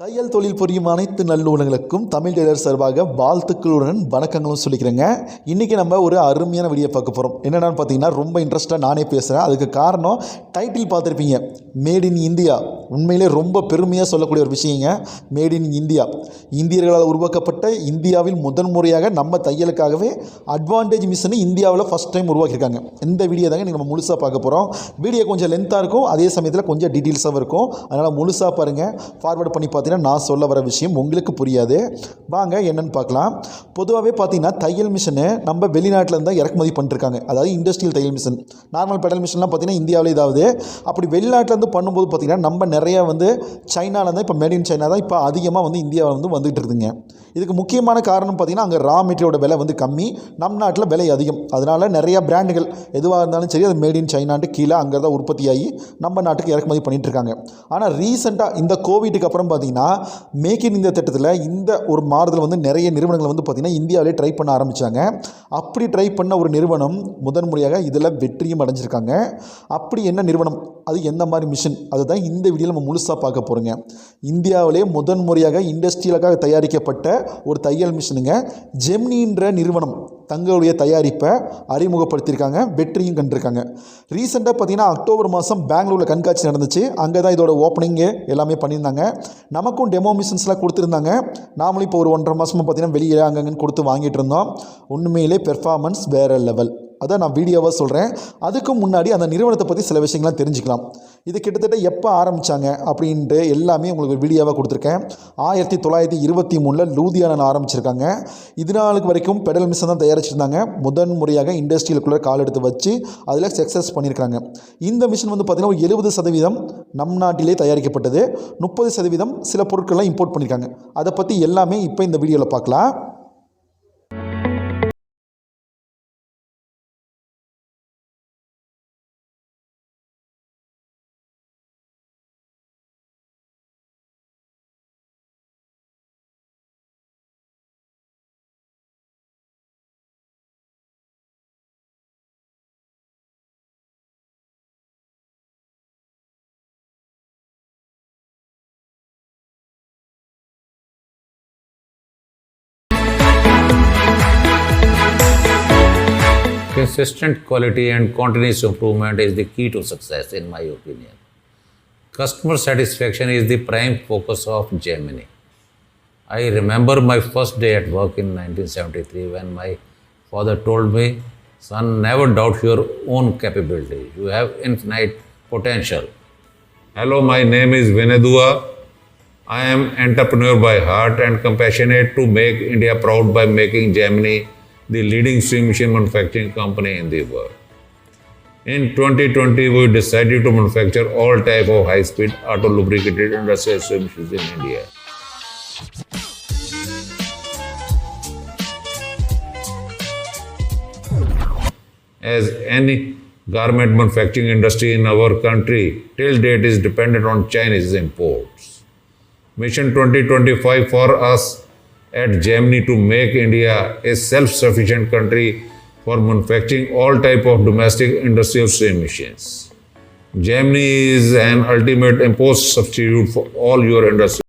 தையல் தொழில் புரியும் அனைத்து நல்லுணங்களுக்கும் தமிழ் டெய்லர் சார்பாக வாழ்த்துக்களுடன் வணக்கங்களும் சொல்லிக்கிறேங்க. இன்றைக்கி நம்ம ஒரு அருமையான வீடியோ பார்க்க போகிறோம். என்னென்னு பார்த்தீங்கன்னா ரொம்ப இன்ட்ரெஸ்ட்டாக நானே பேசுகிறேன். அதுக்கு காரணம் டைட்டில் பார்த்துருப்பீங்க, மேட் இன் இந்தியா. உண்மையிலே ரொம்ப பெருமையாக சொல்லக்கூடிய ஒரு விஷயங்க. மேட் இன் இந்தியா, இந்தியர்களால் உருவாக்கப்பட்ட இந்தியாவில் முதன்முறையாக நம்ம தையலுக்காகவே அட்வான்டேஜ் மிஷினை இந்தியாவில் ஃபஸ்ட் டைம் உருவாக்கியிருக்காங்க. இந்த வீடியோ தாங்க நீங்கள் நம்ம முழுசாக பார்க்க போகிறோம். வீடியோ கொஞ்சம் லென்த்தாக இருக்கும், அதே சமயத்தில் கொஞ்சம் டீட்டெயில்ஸாகவும் இருக்கும். அதனால் முழுசாக பாருங்கள். ஃபார்வர்ட் பண்ணி பார்த்தீங்கன்னா நான் சொல்ல வர விஷயம் உங்களுக்கு புரியாது. வாங்க என்னன்னு பார்க்கலாம். பொதுவாகவே பார்த்தீங்கன்னா தையல் மிஷினை நம்ம வெளிநாட்டில் இருந்தால் இறக்குமதி பண்ணிருக்காங்க. அதாவது இண்டஸ்ட்ரியல் தையல் மிஷின், நார்மல் பெடல் மிஷின்லாம் பார்த்தீங்கன்னா இந்தியாவில் ஏதாவது அப்படி வெளிநாட்டிலேருந்து பண்ணும்போது பார்த்தீங்கன்னா நம்ம நிறையா சைனாவில் இருந்தால் இப்போ மேட் இன் சைனா தான் இப்போ அதிகமாக இந்தியாவில் வந்துகிட்டு இருக்குதுங்க. இதுக்கு முக்கியமான காரணம் பார்த்தீங்கன்னா அங்கே ரா மெட்டீரியலோட விலை கம்மி, நம் நாட்டில் விலை அதிகம். அதனால் நிறையா பிராண்டுகள் எதுவாக இருந்தாலும் சரி அது மேட் இன் சைனான்ட்டு கீழே அங்கே தான் உற்பத்தி ஆகி நம்ம நாட்டுக்கு இறக்குமதி பண்ணிகிட்டு இருக்காங்க. ஆனால் ரீசெண்டாக இந்த கோவிட்டுக்கு அப்புறம் பார்த்தீங்கன்னா மேக் இன் இந்தியா திட்டத்தில் இந்த ஒரு மாறுதல் நிறைய நிறுவனங்கள் பார்த்திங்கன்னா இந்தியாவிலே ட்ரை பண்ண ஆரம்பித்தாங்க. அப்படி ட்ரை பண்ண ஒரு நிறுவனம் முதன்முறையாக இதில் வெற்றியும் அடைஞ்சிருக்காங்க. அப்படி என்ன நிறுவனம், அது எந்த மாதிரி மிஷின், அதுதான் இந்த வீடியோவில் நம்ம முழுசாக பார்க்க போகிறோங்க. இந்தியாவிலே முதன்முறையாக இண்டஸ்ட்ரியலுக்காக தயாரிக்கப்பட்ட ஒரு தையல் மிஷினுங்க. ஜெமினின்ற நிறுவனம் தங்களுடைய தயாரிப்பை அறிமுகப்படுத்தியிருக்காங்க, வெற்றியும் கண்டிருக்காங்க. ரீசெண்டாக பார்த்தீங்கன்னா அக்டோபர் மாதம் பெங்களூரில் கண்காட்சி நடந்துச்சு. அங்கே தான் இதோட ஓப்பனிங்கு எல்லாமே பண்ணியிருந்தாங்க. நமக்கும் டெமோ மிஷின்ஸ்லாம் கொடுத்துருந்தாங்க. நாமளும் இப்போ ஒரு 1.5 மாதமாக பார்த்தீங்கன்னா வெளியே அங்கங்கன்னு கொடுத்து வாங்கிட்டு இருந்தோம். உண்மையிலே பெர்ஃபார்மன்ஸ் வேறு லெவல். அதான் நான் வீடியோவாக சொல்கிறேன். அதுக்கு முன்னாடி அந்த நிறுவனத்தை பற்றி சில விஷயங்கள்லாம் தெரிஞ்சுக்கலாம். இது கிட்டத்தட்ட எப்போ ஆரம்பித்தாங்க அப்படின்ட்டு எல்லாமே உங்களுக்கு ஒரு வீடியோவாக கொடுத்துருக்கேன். 1923 லூதியானாவில் ஆரம்பிச்சிருக்காங்க. இதனாலுக்கு வரைக்கும் பெடல் மிஷின் தான் தயாரிச்சிருந்தாங்க. முதன் முறையாக இண்டஸ்ட்ரியலுக்குள்ளே கால் எடுத்து வச்சு அதில் சக்ஸஸ் பண்ணியிருக்காங்க. இந்த மிஷின் பார்த்திங்கன்னா ஒரு 70% நம் நாட்டிலே தயாரிக்கப்பட்டது, 30% சில பொருட்கள்லாம் இம்போர்ட் பண்ணியிருக்காங்க. அதை பற்றி எல்லாமே இப்போ இந்த வீடியோவில் பார்க்கலாம். Consistent quality and continuous improvement is the key to success, in my opinion. Customer satisfaction is the prime focus of Gemini. I remember my first day at work in 1973 when my father told me, "Son, never doubt your own capability. You have infinite potential." Hello, my name is Vinedua. I am entrepreneur by heart and compassionate to make India proud by making Gemini the leading sewing machine manufacturing company in the world. In 2020, we decided to manufacture all type of high-speed auto-lubricated industrial sewing machines in India. As any garment manufacturing industry in our country, till date is dependent on Chinese imports. Mission 2025 for us at Gemini to make India a self-sufficient country for manufacturing all type of domestic industrial sewing machines. Gemini is an ultimate import substitute for all your industry.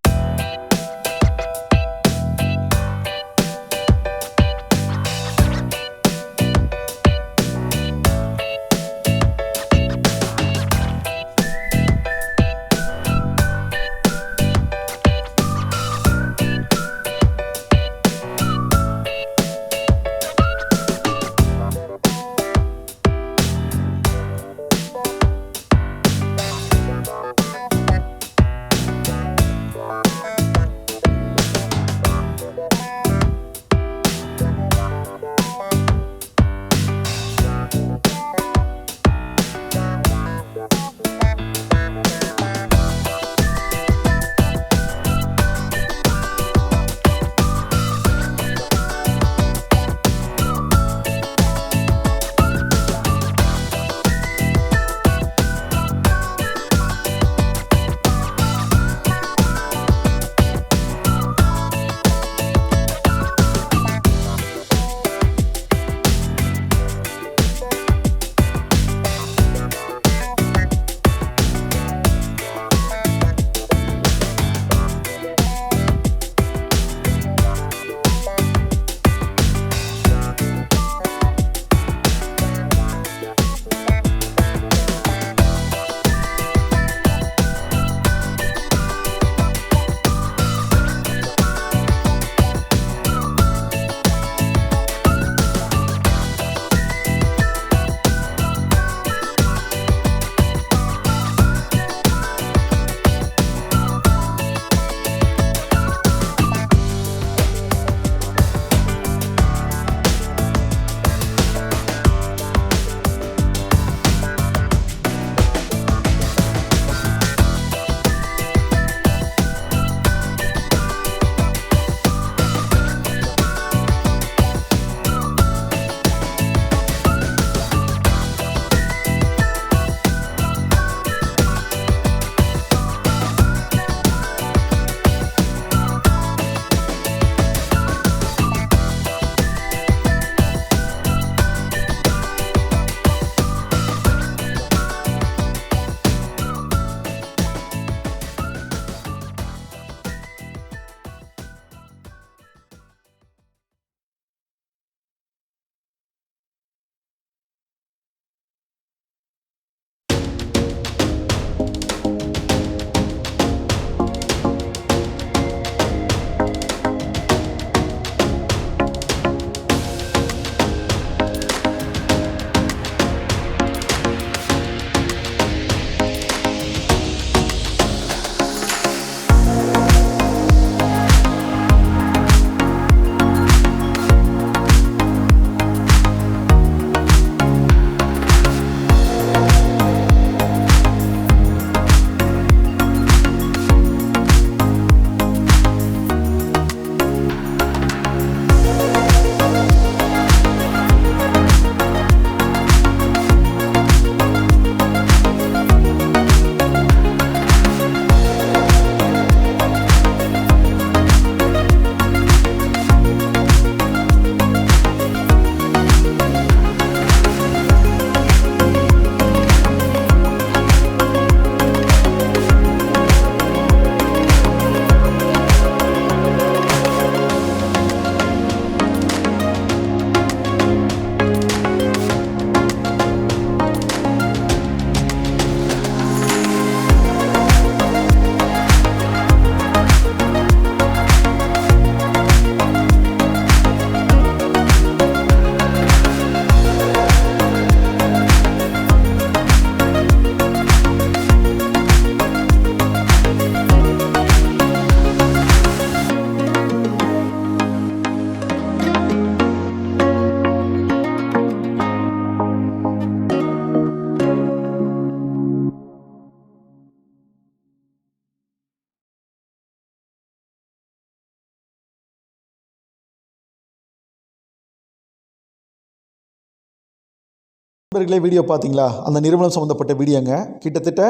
நண்பர்களே, video பார்த்தீங்களா? அந்த நிறுவனம் சம்மந்தப்பட்ட வீடியோங்க. கிட்டத்தட்ட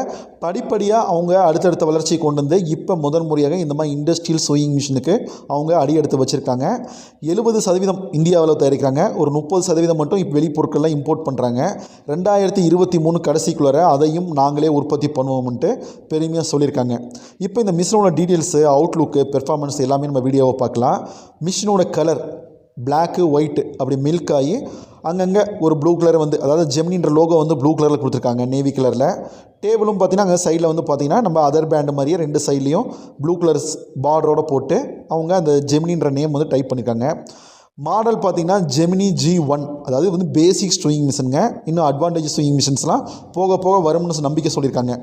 படிப்படியாக அவங்க அடுத்தடுத்த வளர்ச்சியை கொண்டு வந்து இப்போ முதன் முறையாக இந்த மாதிரி இண்டஸ்ட்ரியல் சூயிங் மிஷினுக்கு அவங்க அடியெடுத்து வச்சுருக்காங்க. 70% இந்தியாவில் தயாரிக்கிறாங்க. ஒரு 30% மட்டும் இப்போ வெளிப்பொருட்கள்லாம் இம்போர்ட் பண்ணுறாங்க. 2023 கடைசிக்குள்ளார அதையும் நாங்களே உற்பத்தி பண்ணுவோம்ன்ட்டு பெருமையாக சொல்லியிருக்காங்க. இப்போ இந்த மிஷினோட டீட்டெயில்ஸு, அவுட்லுக்கு, பெர்ஃபார்மன்ஸ் எல்லாமே நம்ம வீடியோவை பார்க்கலாம். மிஷினோட கலர் பிளாக்கு ஒயிட்டு அப்படி மில்க் ஆகி அங்கங்கே ஒரு ப்ளூ கலர் வந்து, அதாவது ஜெமினின்ற லோகோ வந்து ப்ளூ கலரில் கொடுத்துருக்காங்க, நேவி கலரில். டேபிளும் பார்த்திங்கன்னா அங்கே சைடில் வந்து பார்த்திங்கன்னா நம்ம அதர் பேண்டு மாதிரியே 2 சைட்லேயும் ப்ளூ கலர் பார்டரோடு போட்டு அவங்க அந்த ஜெமினின்ற நேம் வந்து டைப் பண்ணியிருக்காங்க. மாடல் பார்த்திங்கன்னா ஜெமினி G1, அதாவது வந்து பேசிக் ஸ்விங் மிஷினுங்க. இன்னும் அட்வான்டேஜ் ஸ்விங் மிஷின்ஸ்லாம் போக போக வரும்னு நம்பிக்கை சொல்லியிருக்காங்க.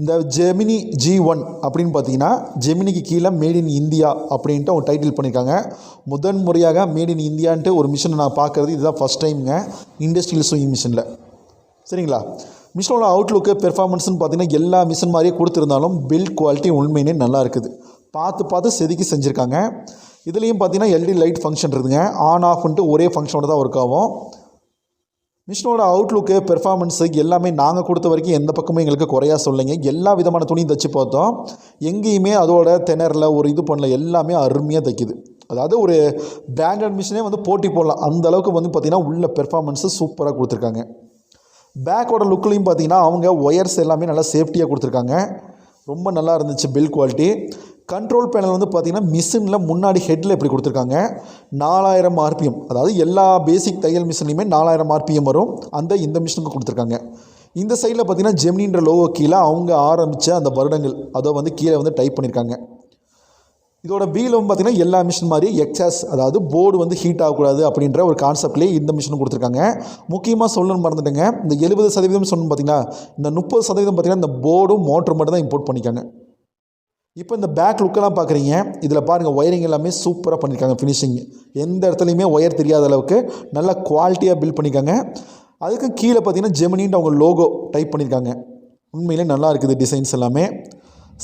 இந்த ஜெமினி G1 அப்படின்னு பார்த்தீங்கன்னா ஜெமினிக்கு கீழே மேட் இன் இந்தியா அப்படின்ட்டு அவங்க டைட்டில் பண்ணியிருக்காங்க. முதன் முறையாக மேட் இன் இந்தியான்ட்டு ஒரு மிஷினை நான் பார்க்குறது இதுதான் ஃபஸ்ட் டைமுங்க இண்டஸ்ட்ரியல் ஸ்விங் மிஷினில். சரிங்களா? மிஷினோட அவுட்லுக்கு, பெர்ஃபார்மன்ஸ்னு பார்த்தீங்கன்னா எல்லா மிஷின் மாதிரியே கொடுத்துருந்தாலும் பில்ட் குவாலிட்டி உண்மையிலே நல்லா இருக்குது. பார்த்து செதுக்கி செஞ்சுருக்காங்க. இதுலேயும் பார்த்தீங்கன்னா எல்இடி லைட் ஃபங்க்ஷன் இருக்குதுங்க. ஆன் ஆஃப்ன்ட்டு ஒரே ஃபங்க்ஷனோட தான் ஒர்க் ஆகும். மிஷினோட அவுட்லுக்கு, பெர்ஃபார்மன்ஸு எல்லாமே நாங்கள் கொடுத்த வரைக்கும் எந்த பக்கமும் எங்களுக்கு குறையாக சொல்லிங்க. எல்லா விதமான துணியும் தைச்சி பார்த்தோம். எங்கேயுமே அதோட திணறல, ஒரு இது பண்ணல, எல்லாமே அருமையாக தைக்குது. அதாவது ஒரு பிராண்டட் மிஷினே வந்து போட்டி போடலாம், அந்த அளவுக்கு வந்து பார்த்திங்கன்னா உள்ள பெர்ஃபார்மன்ஸு சூப்பராக கொடுத்துருக்காங்க. பேக்கோட லுக்லேயும் பார்த்திங்கன்னா அவங்க ஒயர்ஸ் எல்லாமே நல்லா சேஃப்டியாக கொடுத்துருக்காங்க. ரொம்ப நல்லா இருந்துச்சு பில்ட் குவாலிட்டி. கண்ட்ரோல் பேனல் வந்து பார்த்திங்கன்னா மிஷினில் முன்னாடி ஹெட்டில் எப்படி கொடுத்துருக்காங்க 4000 RPM, அதாவது எல்லா பேசிக் தையல் மிஷின்லையுமே 4000 RPM வரும். இந்த மிஷினுக்கு கொடுத்துருக்காங்க. இந்த சைடில் பார்த்திங்கன்னா ஜெமினின்ற லோகோ கீழே அவங்க ஆரம்பித்த அந்த வருடங்கள் அதை வந்து கீழே வந்து டைப் பண்ணியிருக்காங்க. இதோட வீலும் பார்த்திங்கன்னா எல்லா மிஷின் மாதிரி எக்ஸாஸ், அதாவது போர்டு வந்து ஹீட் ஆகக்கூடாது அப்படின்ற ஒரு கான்செப்ட்லேயே இந்த மிஷினும் கொடுத்துருக்காங்க. முக்கியமாக சொல்லணும்னு மறந்துட்டுங்க, இந்த 70% சொல்லணும் பார்த்திங்கன்னா இந்த 30% பார்த்திங்கன்னா இந்த போர்டும் மோட்டர் மட்டும் தான் இம்போர்ட் பண்ணிக்காங்க. இப்போ இந்த பேக் லுக்கெல்லாம் பார்க்குறீங்க, இதில் பாருங்கள் ஒயரிங் எல்லாமே சூப்பராக பண்ணியிருக்காங்க. ஃபினிஷிங் எந்த இடத்துலையுமே ஒயர் தெரியாத அளவுக்கு நல்லா குவாலிட்டியாக பில்ட் பண்ணியிருக்காங்க. அதுக்கு கீழே பார்த்திங்கன்னா ஜெமினின்ட்டு அவங்க லோகோ டைப் பண்ணியிருக்காங்க. உண்மையிலே நல்லா இருக்குது டிசைன்ஸ் எல்லாமே.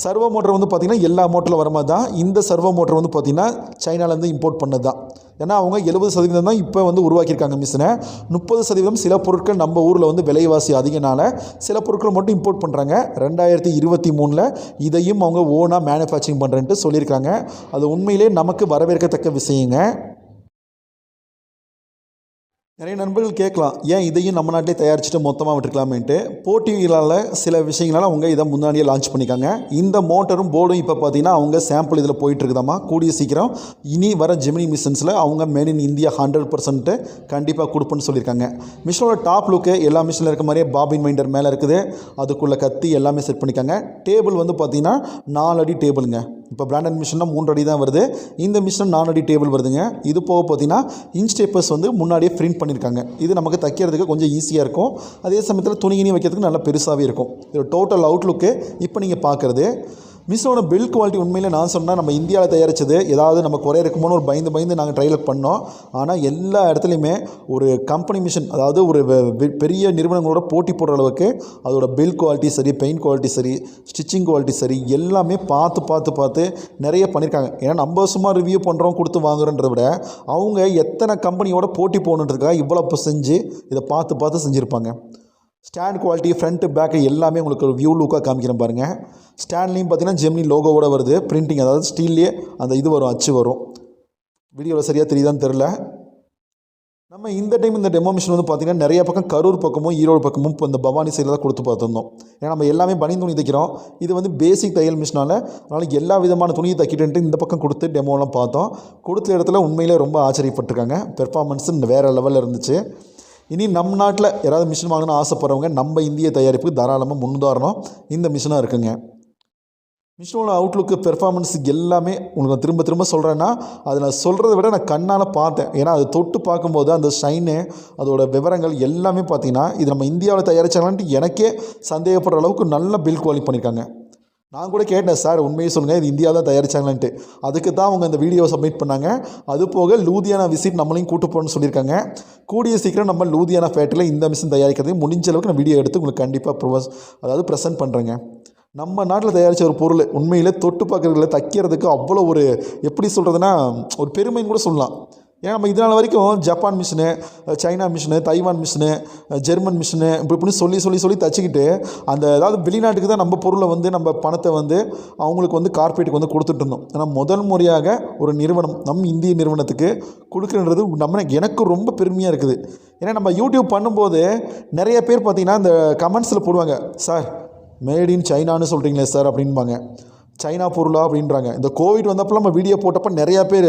சர்வோ மோட்டர் வந்து பார்த்திங்கன்னா எல்லா மோட்டரில் வர மாதிரி தான். இந்த சர்வோ மோட்டர் வந்து பார்த்திங்கன்னா சைனாலேருந்து இம்போர்ட் பண்ணது தான். ஏன்னா அவங்க 70% தான் இப்போ வந்து உருவாக்கியிருக்காங்க மிஷினை. 30% சில பொருட்கள் நம்ம ஊரில் வந்து விலைவாசி அதிகனால சில பொருட்கள் மட்டும் இம்போர்ட் பண்ணுறாங்க. 2023 இதையும் அவங்க ஓனாக மேனுஃபேக்சரிங் பண்ணுறேன்ட்டு சொல்லியிருக்காங்க. அது உண்மையிலே நமக்கு வரவேற்கத்தக்க விஷயங்க. நிறைய நண்பர்கள் கேட்கலாம், ஏன் இதையும் நம்ம நாட்டிலே தயாரிச்சுட்டு மொத்தமாக விட்டுருக்கலாமேன்ட்டு. போட்டிகளால் சில விஷயங்களால் அவங்க இதை முன்னாடியே லான்ச் பண்ணிக்காங்க. இந்த மோட்டரும் போர்டும் இப்போ பார்த்தீங்கன்னா அவங்க சாம்பிள் இதில் போயிட்டுருக்குதாம்மா. கூடிய சீக்கிரம் இனி வர ஜெமினி மிஷின்ஸில் அவங்க மேட் இன் இந்தியா 100% கண்டிப்பாக கொடுப்பேன்னு சொல்லியிருக்காங்க. மிஷினோட டாப் லுக்கு எல்லா மிஷினில் இருக்க மாதிரியே பாபின் வைண்டர் மேலே இருக்குது. அதுக்குள்ளே கத்தி எல்லாமே செட் பண்ணிக்காங்க. டேபிள் வந்து பார்த்திங்கன்னா 4 அடி டேபிளுங்க. இப்போ பிராண்டட் மிஷின்னா 3 அடி தான் வருது. இந்த மிஷின் 4 அடி டேபிள் வருதுங்க. இது போக பார்த்தீங்கன்னா இன்ச் டேப்பர்ஸ் வந்து முன்னாடியே பிரிண்ட் பண்ணியிருக்காங்க. இது நமக்கு தைக்கிறதுக்கு கொஞ்சம் ஈஸியாக இருக்கும். அதே சமயத்தில் துணிகினி வைக்கிறதுக்கு நல்லா பெருசாகவே இருக்கும். இது டோட்டல் அவுட்லுக்கு இப்போ நீங்கள் பார்க்குறது. மிஷினோட பில்ட் குவாலிட்டி உண்மையில் நான் சொன்னால் நம்ம இந்தியாவில் தயாரித்தது ஏதாவது நம்ம குறை இருக்குமோன்னு ஒரு பயந்து நாங்கள் ட்ரையல் பண்ணோம். ஆனால் எல்லா இடத்துலையுமே ஒரு கம்பெனி மிஷின், அதாவது ஒரு பெரிய நிறுவனங்களோட போட்டி போடுற அளவுக்கு அதோட பில்ட் குவாலிட்டி சரி, பெயிண்ட் குவாலிட்டி சரி, ஸ்டிச்சிங் குவாலிட்டி சரி, எல்லாமே பார்த்து நிறைய பண்ணியிருக்காங்க. ஏன்னா நம்ம சும்மா ரிவ்யூ பண்ணுறோம், கொடுத்து வாங்குறோன்றத விட அவங்க எத்தனை கம்பெனியோட போட்டி போகணுன்றதுக்காக இவ்வளோ செஞ்சு இதை பார்த்து செஞ்சுருப்பாங்க. ஸ்டாண்ட் குவாலிட்டி, ஃப்ரண்ட்டு பேக்கு எல்லாமே உங்களுக்கு ஒரு வியூ லுக்காக காமிக்கிறேன் பாருங்கள். ஸ்டாண்ட்லேயும் பார்த்திங்கன்னா ஜெமினி லோகோவோட வருது. பிரிண்டிங், அதாவது ஸ்டீல்லே அந்த இது வரும், அச்சு வரும். வீடியோவில் சரியாக தெரியுதான்னு தெரில. நம்ம இந்த டைம் இந்த டெமோ மிஷின் வந்து பார்த்திங்கன்னா நிறைய பக்கம் கரூர் பக்கமும் ஈரோடு பக்கமும் இப்போ இந்த பவானி சைடில் தான் கொடுத்து பார்த்துருந்தோம். ஏன்னா நம்ம எல்லாமே பனி துணி தைக்கிறோம். இது வந்து பேசிக் தையல் மிஷினால், அதனால் எல்லா விதமான துணியை தைக்கிட்டு இந்த பக்கம் கொடுத்து டெமோலாம் பார்த்தோம். கொடுத்த இடத்துல உண்மையிலே ரொம்ப ஆச்சரியப்பட்டிருக்காங்க. பெர்ஃபார்மன்ஸு வேறு லெவலில் இருந்துச்சு. இனி நம் நாட்டில் யாராவது மிஷின் வாங்கணும்னு ஆசைப்படுறவங்க நம்ம இந்திய தயாரிப்புக்கு தாராளமாக முன்னுதாரணம் இந்த மிஷினாக இருக்குங்க. மிஷினோட அவுட்லுக்கு, பெர்ஃபார்மன்ஸ் எல்லாமே உங்களுக்கு நான் திரும்ப சொல்கிறேன்னா, அதை நான் சொல்கிறத விட நான் கண்ணால் பார்த்தேன். ஏன்னா அது தொட்டு பார்க்கும்போது அந்த ஷைனு, அதோட விவரங்கள் எல்லாமே பார்த்திங்கன்னா இது நம்ம இந்தியாவில் தயாரித்தாங்கன்ட்டு எனக்கே சந்தேகப்படுற அளவுக்கு நல்ல பில்ட் குவாலிட்டி பண்ணியிருக்காங்க. நான் கூட கேட்டேன், சார் உண்மையை சொல்லுங்கள், இது இந்தியாவில் தான் தயாரித்தாங்களான்ட்டு. அதுக்கு தான் அவங்க இந்த வீடியோ சப்மிட் பண்ணாங்க. அது போக லூதியானா விசிட் நம்மளையும் கூட்டு போகணும்னு சொல்லியிருக்காங்க. கூடிய சீக்கிரம் நம்ம லூதியானா ஃபேக்டரியில் இந்த மிஷின் தயாரிக்கிறதையும் முடிஞ்ச அளவுக்கு நான் வீடியோ எடுத்து உங்களுக்கு கண்டிப்பாக ப்ரெசென்ட் பண்ணுறேங்க. நம்ம நாட்டில் தயாரித்த ஒரு பொருள் உண்மையில் தொட்டு பார்க்குறதுல தைக்கிறதுக்கு அவ்வளோ ஒரு எப்படி சொல்கிறதுனா ஒரு பெருமைன்னு கூட சொல்லலாம். ஏன்னா நம்ம இதனால் வரைக்கும் Japan machine, China machine, Taiwan machine, German machine இப்படின்னு சொல்லி தச்சுக்கிட்டு அந்த அதாவது வெளிநாட்டுக்கு தான் நம்ம பொருளை வந்து நம்ம பணத்தை வந்து அவங்களுக்கு வந்து கார்ப்பரேட்டுக்கு வந்து கொடுத்துட்ருந்தோம். ஆனால் முதல் முறையாக ஒரு நிறுவனம் நம் இந்திய நிறுவனத்துக்கு கொடுக்குறது எனக்கு ரொம்ப பெருமையாக இருக்குது. ஏன்னா நம்ம யூடியூப் பண்ணும்போது நிறைய பேர் பார்த்திங்கன்னா இந்த கமெண்ட்ஸில் போடுவாங்க, சார் மேட் இன் சைனான்னு சொல்கிறீங்களே சார் அப்படின்பாங்க, சைனா பொருளா அப்படின்றாங்க. இந்த கோவிட் வந்தப்போ நம்ம வீடியோ போட்டப்போ நிறையா பேர்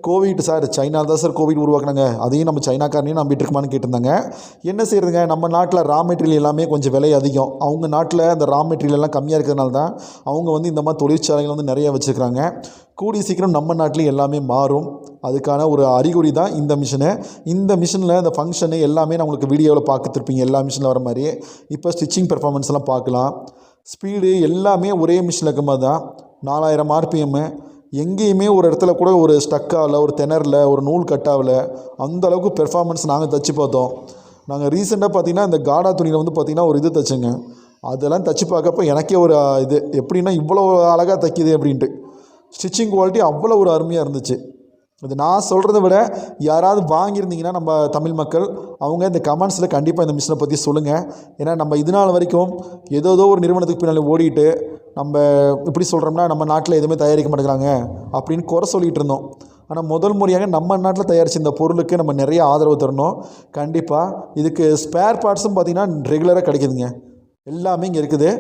கோவிட் சார் சைனா தான் சார் கோவிட் உருவாக்குனாங்க, அதையும் நம்ம சைனாக்காரனையும் நம்பிட்டு இருக்குமான்னு கேட்டிருந்தாங்க. என்ன செய்கிறதுங்க, நம்ம நாட்டில் ரா மெட்டீரியல் எல்லாமே கொஞ்சம் விலை அதிகம், அவங்க நாட்டில் அந்த ரா மெட்டீரியல் எல்லாம் கம்மியாக இருக்கிறதுனால தான் அவங்க வந்து இந்த மாதிரி தொழிற்சாலைகள் வந்து நிறையா வச்சுருக்காங்க. கூடிய சீக்கிரம் நம்ம நாட்டிலையும் எல்லாமே மாறும். அதுக்கான ஒரு அறிகுறி தான் இந்த மிஷினு. இந்த மிஷினில் இந்த ஃபங்க்ஷனு எல்லாமே நான் உங்களுக்கு வீடியோவில் பார்த்துருப்பீங்க, எல்லா மிஷினில் வர மாதிரி. இப்போ ஸ்டிச்சிங் பெர்ஃபார்மன்ஸ் எல்லாம் பார்க்கலாம். ஸ்பீடு எல்லாமே ஒரே மிஷினில் இருக்க மாதிரி தான். 4000 RPM. எங்கேயுமே ஒரு இடத்துல கூட ஒரு ஸ்டக் ஆகலை, ஒரு திணறல, ஒரு நூல் கட் ஆகலை. அந்தளவுக்கு பெர்ஃபார்மன்ஸ் நாங்கள் தச்சு பார்த்தோம். நாங்கள் ரீசெண்டாக பார்த்திங்கன்னா இந்த காடா துணியில் வந்து பார்த்திங்கன்னா ஒரு இது தைச்சேங்க. அதெல்லாம் தச்சு பார்க்கப்போ எனக்கே ஒரு இது எப்படின்னா இவ்வளோ அழகாக தைக்கிது அப்படின்ட்டு. ஸ்டிச்சிங் குவாலிட்டி அவ்வளோ ஒரு அருமையாக இருந்துச்சு. அது நான் சொல்கிறத விட யாராவது வாங்கியிருந்தீங்கன்னா நம்ம தமிழ் மக்கள் அவங்க இந்த கமெண்ட்ஸில் கண்டிப்பாக இந்த மிஷினை பற்றி சொல்லுங்கள். ஏன்னா நம்ம இது நாள் வரைக்கும் ஏதோ ஒரு நிறுவனத்துக்கு பின்னால் ஓடிட்டு நம்ம இப்படி சொல்கிறோம்னா நம்ம நாட்டில் எதுவுமே தயாரிக்க மாட்டேங்கிறாங்க அப்படின்னு குறை சொல்லிகிட்டு இருந்தோம். ஆனால் முதல் முறையாக நம்ம நாட்டில் தயாரித்த இந்த பொருளுக்கு நம்ம நிறைய ஆதரவு தரணும். கண்டிப்பாக இதுக்கு ஸ்பேர் பார்ட்ஸும் பார்த்திங்கன்னா ரெகுலராக கிடைக்குதுங்க, எல்லாமே இங்கே இருக்குது.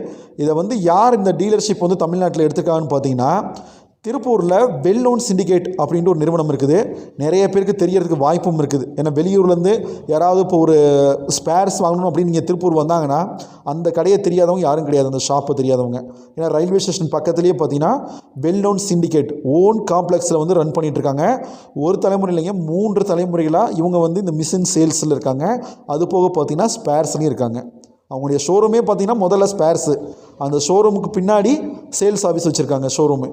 இதை வந்து யார் இந்த டீலர்ஷிப் வந்து தமிழ்நாட்டில் எடுத்துக்காங்கன்னு பார்த்தீங்கன்னா திருப்பூரில் வெல்-நோன் சிண்டிகேட் அப்படின்ற ஒரு நிறுவனம் இருக்குது. நிறைய பேருக்கு தெரியறதுக்கு வாய்ப்பும் இருக்குது. ஏன்னா வெளியூர்லேருந்து யாராவது இப்போ ஒரு ஸ்பேர்ஸ் வாங்கணும் அப்படின்னு நீங்கள் திருப்பூர் வந்தாங்கன்னா அந்த கடையை தெரியாதவங்க யாரும் கிடையாது, அந்த ஷாப்பை தெரியாதவங்க. ஏன்னா ரயில்வே ஸ்டேஷன் பக்கத்துலேயே பார்த்தீங்கன்னா வெல்-நோன் சிண்டிகேட் ஓன் காம்ப்ளெக்ஸில் வந்து ரன் பண்ணிகிட்ருக்காங்க. ஒரு தலைமுறை இல்லைங்க, 3 தலைமுறைகளாக இவங்க வந்து இந்த மிஷின் சேல்ஸில் இருக்காங்க. அது போக பார்த்திங்கன்னா ஸ்பேர்ஸ்லையும் இருக்காங்க. அவங்களுடைய ஷோரூமே பார்த்திங்கன்னா முதல்ல ஸ்பேர்ஸு, அந்த ஷோரூமுக்கு பின்னாடி சேல்ஸ் ஆஃபீஸ் வச்சுருக்காங்க. ஷோரூமு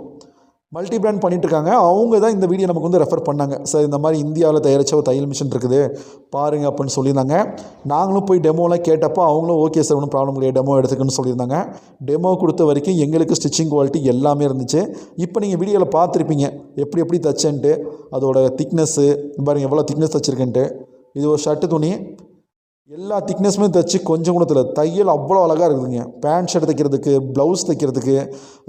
மல்டி பிராண்ட் பண்ணிகிட்ருக்காங்க. அவங்க தான் இந்த வீடியோ நமக்கு வந்து ரெஃபர் பண்ணாங்க. சார் இந்த மாதிரி இந்தியாவில் தயாரித்த ஒரு தையல் மிஷின் இருக்குது பாருங்கள் அப்படின்னு சொல்லியிருந்தாங்க. நாங்களும் போய் டெமோலாம் கேட்டப்போ அவங்களும் ஓகே சார் ஒன்றும் ப்ராப்ளம் கிடையாது டெமோ எடுத்துக்குன்னு சொல்லியிருந்தாங்க. டெமோ கொடுத்த வரைக்கும் எங்களுக்கு ஸ்டிச்சிங் குவாலிட்டி எல்லாமே இருந்துச்சு. இப்போ நீங்கள் வீடியோவில் பார்த்துருப்பீங்க எப்படி தைச்சேன்ட்டு, அதோட திக்னஸ்ஸு பாருங்கள் எவ்வளோ திக்னஸ் தைச்சிருக்கேன்ட்டு. இது ஒரு ஷர்ட்டு துணி, எல்லா திக்னஸுமே தைச்சி கொஞ்சம் கூட தெரியல. தையல் அவ்வளோ அழகாக இருக்குதுங்க. பேண்ட் ஷர்ட் தைக்கிறதுக்கு, ப்ளவுஸ் தைக்கிறதுக்கு,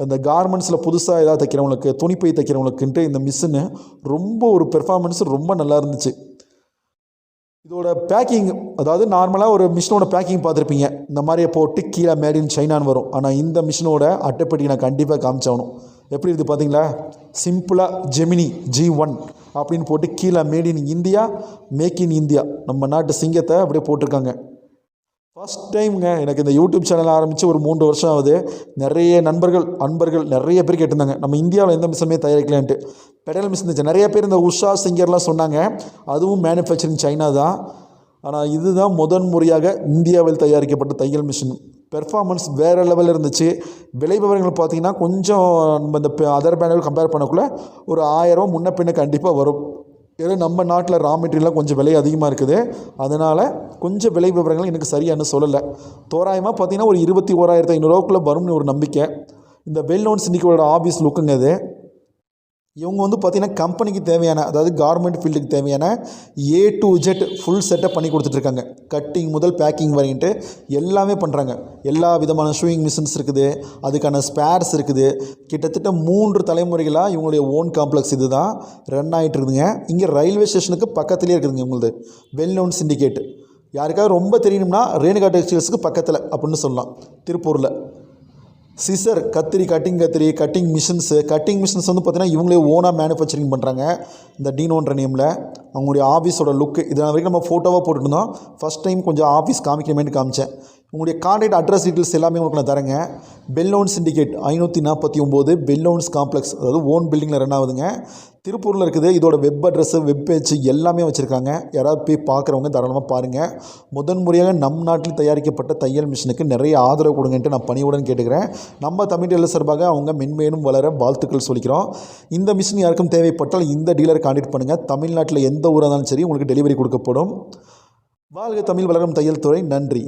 இந்த கார்மெண்ட்ஸில் புதுசாக ஏதாவது தைக்கிறவங்களுக்கு, துணிப்பை தைக்கிறவங்களுக்குன்ட்டு இந்த மிஷினு ரொம்ப ஒரு பெர்ஃபார்மன்ஸ் ரொம்ப நல்லா இருந்துச்சு. இதோட பேக்கிங், அதாவது நார்மலாக ஒரு மிஷினோட பேக்கிங் பார்த்துருப்பீங்க, இந்த மாதிரியே போட்டு கீழே மேட் இன் சைனான்னு வரும். ஆனால் இந்த மிஷினோட அட்டைப்பெட்டி நான் கண்டிப்பாக காமிச்சாகணும். எப்படி இருக்குது பார்த்தீங்களா, சிம்பிளாக ஜெமினி G1 அப்படின்னு போட்டு கீழே made in India, make in India, நம்ம நாட்டு சிங்கத்தை அப்படியே போட்டிருக்காங்க. ஃபஸ்ட் டைமுங்க எனக்கு இந்த யூடியூப் சேனல் ஆரம்பித்து ஒரு 3 வருஷம் ஆகுது. நிறைய அன்பர்கள் நிறைய பேர் கேட்டிருந்தாங்க நம்ம இந்தியாவில் எந்த மிஷினுமே தயாரிக்கலான்ட்டு. பெடல் மிஷின் இருந்துச்சு. நிறைய பேர் இந்த உஷா சிங்கர்லாம் சொன்னாங்க, அதுவும் மேனுஃபேக்சரிங் சைனா தான். ஆனால் இதுதான் முதன் முறையாக இந்தியாவில் தயாரிக்கப்பட்ட தையல் மிஷின். பெர்ஃபார்மன்ஸ் வேறு லெவலில் இருந்துச்சு. விலை விவரங்கள் பார்த்திங்கன்னா கொஞ்சம் நம்ம இந்த அதர் பிராண்டுகள் கம்பேர் பண்ணக்குள்ளே ஒரு 1000 முன்ன பின்ன கண்டிப்பாக வரும். ஏன்னா நம்ம நாட்டில் ரா மெட்டீரியல்லாம் கொஞ்சம் விலை அதிகமாக இருக்குது. அதனால் கொஞ்சம் விலை விவரங்கள் எனக்கு சரியானு சொல்லலை. தோராயமாக பார்த்திங்கன்னா ஒரு 21,500 வரும்னு ஒரு நம்பிக்கை. இந்த வெல்-நோன் சிண்டிகேட்டோட ஆஃபீஸ் லுக்குங்க இது. இவங்க வந்து பார்த்திங்கன்னா கம்பெனிக்கு தேவையான, அதாவது கார்மெண்ட் ஃபீல்டுக்கு தேவையான A to Z full setup பண்ணி கொடுத்துட்ருக்காங்க. கட்டிங் முதல் பேக்கிங் வரையிட்டு எல்லாமே பண்ணுறாங்க. எல்லா விதமான ஷூயிங் மிஷின்ஸ் இருக்குது, அதுக்கான ஸ்பேர்ஸ் இருக்குது. கிட்டத்தட்ட 3 தலைமுறைகளாக இவங்களுடைய ஓன் காம்ப்ளெக்ஸ் இது தான் ரன் ஆகிட்டு இருக்குதுங்க. இங்கே ரயில்வே ஸ்டேஷனுக்கு பக்கத்துலேயே இருக்குதுங்க இவங்களது வெல்-நோன் சிண்டிகேட். யாருக்காவது ரொம்ப தெரியணும்னா ரேணுகா டெக்ஸ்டைல்ஸுக்கு பக்கத்தில் அப்படின்னு சொல்லலாம். திருப்பூரில் சிசர் கட்டிங் மிஷின்ஸ் வந்து பார்த்திங்கன்னா இவங்களே ஓனாக மேனுஃபேக்சரிங் பண்ணுறாங்க. இந்த டீனோன்ற நேமில் அவங்களுடைய ஆஃபீஸோட லுக்கு இதனால் வரைக்கும் நம்ம ஃபோட்டோவாக போட்டுருந்தோம். ஃபஸ்ட் டைம் கொஞ்சம் ஆஃபீஸ் காமிக்கணுமேனு காமிச்சேன். உங்களுடைய கான்டாக்ட் அட்ரஸ் டீட்டெயில்ஸ் எல்லாமே உங்களுக்கு நான் தரேங்க. வெல்-நோன் சிண்டிகேட் 549 வெல்-நோன்ஸ் காம்ப்ளெக்ஸ், அதாவது ஓன் பில்டிங்கில் ரன் ஆகுதுங்க. திருப்பூரில் இருக்குது. இதோட வெப் அட்ரஸ்ஸு, வெப் பேஜ் எல்லாமே வச்சுருக்காங்க. யாராவது போய் பார்க்குறவங்க தாராளமாக பாருங்கள். முதன் முறையாக நம் நாட்டில் தயாரிக்கப்பட்ட தையல் மிஷினுக்கு நிறைய ஆதரவு கொடுங்கன்ட்டு நான் பணியுடன் கேட்டுக்கிறேன். நம்ம தமிழ் டெய்லர் சார்பாக அவங்க மென்மேலும் வளர வாழ்த்துக்கள் சொல்லிக்கிறோம். இந்த மிஷின் யாருக்கும் தேவைப்பட்டால் இந்த டீலரை கான்டாக்ட் பண்ணுங்கள். தமிழ்நாட்டில் எந்த ஊராக இருந்தாலும் சரி உங்களுக்கு டெலிவரி கொடுக்கப்படும். வாழ்க தமிழ், வளரும் தையல் துறை. நன்றி.